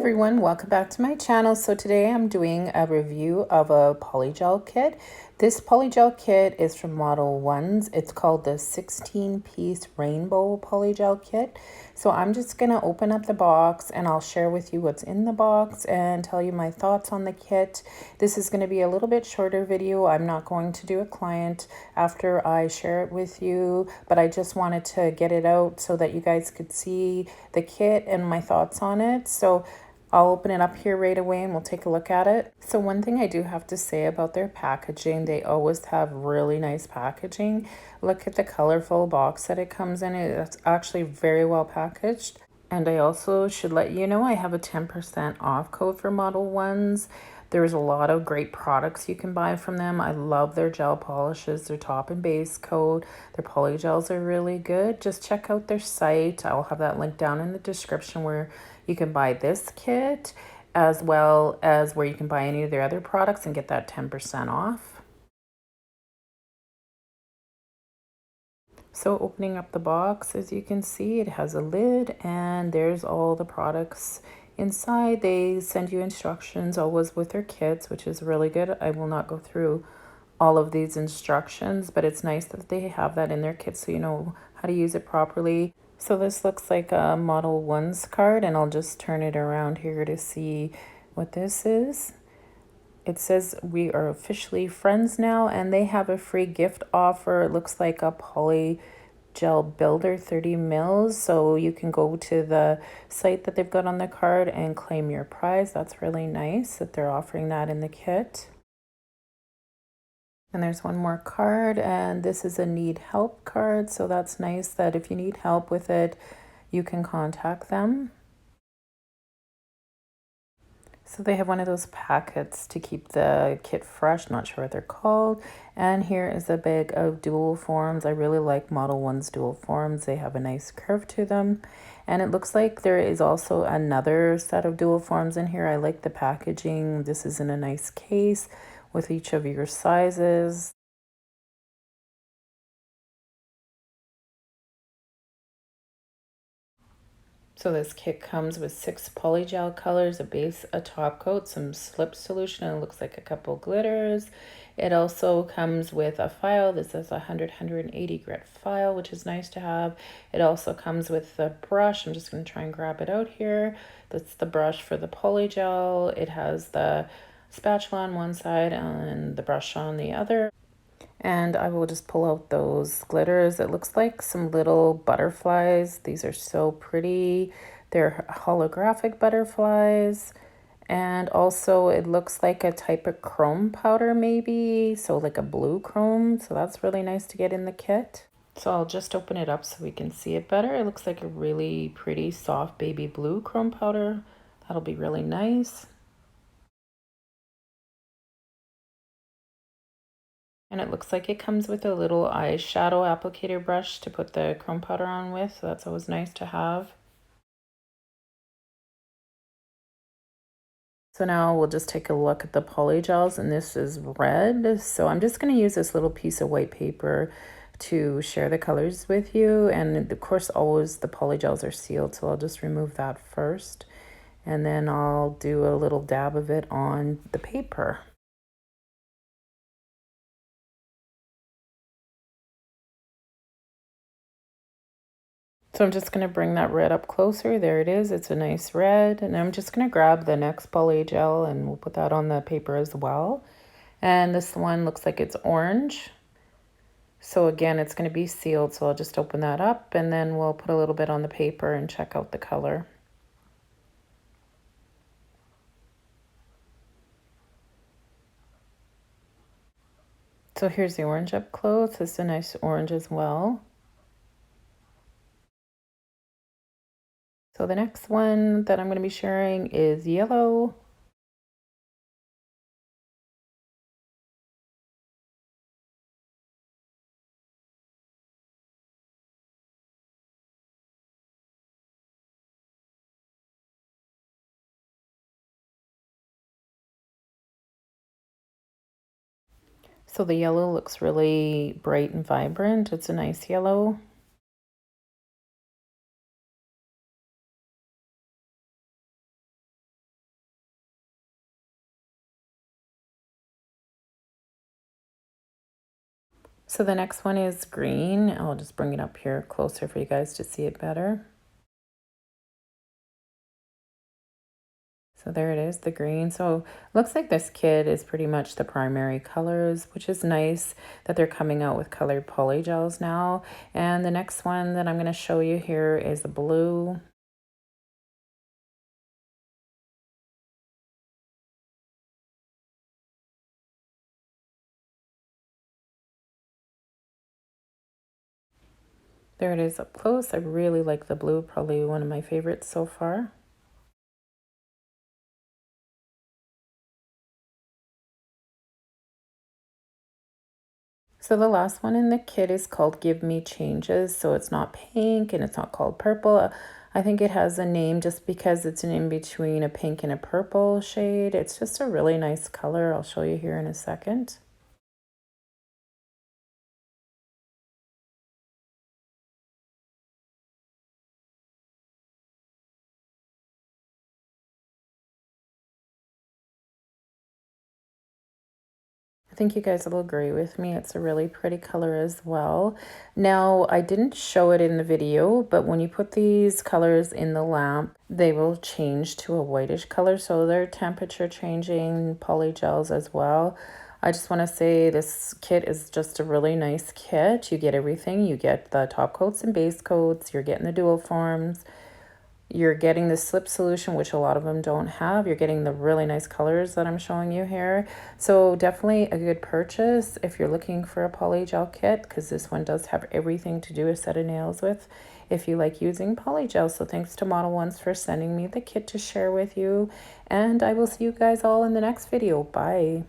everyone, welcome back to my channel. So today I'm doing a review of a polygel kit. This polygel kit is from Modelones. It's called the 16-piece Rainbow Polygel Kit. So I'm just going to open up the box and I'll share with you what's in the box and tell you my thoughts on the kit. This is going to be a little bit shorter video. I'm not going to do a client after I share it with you, but I just wanted to get it out so that you guys could see the kit and my thoughts on it. So I'll open it up here right away and we'll take a look at it. So one thing I do have to say about their packaging, they always have really nice packaging. Look at the colorful box that it comes in. It's actually very well packaged. And I also should let you know I have a 10% off code for Modelones. There's a lot of great products you can buy from them. I love their gel polishes, their top and base coat. Their polygels are really good. Just check out their site. I'll have that link down in the description where you can buy this kit as well as where you can buy any of their other products and get that 10% off. So opening up the box, as you can see, it has a lid and there's all the products inside. They send you instructions always with their kits, which is really good. I will not go through all of these instructions, but it's nice that they have that in their kit so you know how to use it properly. So this looks like a Modelones card, and I'll just turn it around here to see what this is. It says we are officially friends now, and they have a free gift offer. It looks like a polygel builder 30 mils. So you can go to the site that they've got on the card and claim your prize. That's really nice that they're offering that in the kit. And there's one more card, and this is a need help card. So that's nice that if you need help with it, you can contact them. So they have one of those packets to keep the kit fresh, not sure what they're called. And here is a bag of dual forms. I really like Modelones dual forms. They have a nice curve to them. And it looks like there is also another set of dual forms in here. I like the packaging. This is in a nice case with each of your sizes. So this kit comes with 6 polygel colors, a base, a top coat, some slip solution, and it looks like a couple glitters. It also comes with a file. This is a 180 grit file, which is nice to have. It also comes with the brush. I'm just going to try and grab it out here. That's the brush for the polygel. It has the spatula on one side and the brush on the other. And I will just pull out those glitters. It looks like some little butterflies. These are so pretty. They're holographic butterflies. And also it looks like a type of chrome powder maybe. So like a blue chrome. So that's really nice to get in the kit. So I'll just open it up so we can see it better. It looks like a really pretty soft baby blue chrome powder. That'll be really nice. And it looks like it comes with a little eyeshadow applicator brush to put the chrome powder on with, so that's always nice to have. So now we'll just take a look at the polygels, and this is red. So I'm just going to use this little piece of white paper to share the colors with you. And of course, always the polygels are sealed, so I'll just remove that first. And then I'll do a little dab of it on the paper. So I'm just going to bring that red up closer. There it is. It's a nice red. And I'm just going to grab the next polygel and we'll put that on the paper as well. And this one looks like it's orange. So again, it's going to be sealed. So I'll just open that up and then we'll put a little bit on the paper and check out the color. So here's the orange up close. It's a nice orange as well. So the next one that I'm going to be sharing is yellow. So the yellow looks really bright and vibrant. It's a nice yellow. So the next one is green. I'll just bring it up here closer for you guys to see it better. So there it is, the green. So looks like this kit is pretty much the primary colors, which is nice that they're coming out with colored polygels now. And the next one that I'm going to show you here is the blue. There it is up close. I really like the blue, probably one of my favorites so far. So the last one in the kit is called Give Me Changes. So it's not pink and it's not called purple. I think it has a name just because it's an in between a pink and a purple shade. It's just a really nice color. I'll show you here in a second. I think you guys will agree with me. It's a really pretty color as well. Now, I didn't show it in the video, but when you put these colors in the lamp, they will change to a whitish color. So they're temperature changing polygels as well. I just want to say this kit is just a really nice kit. You get everything. You get the top coats and base coats. You're getting the dual forms. You're getting the slip solution, which a lot of them don't have. You're getting the really nice colors that I'm showing you here. So definitely a good purchase if you're looking for a polygel kit, because this one does have everything to do a set of nails with if you like using polygel. So thanks to Modelones for sending me the kit to share with you. And I will see you guys all in the next video. Bye.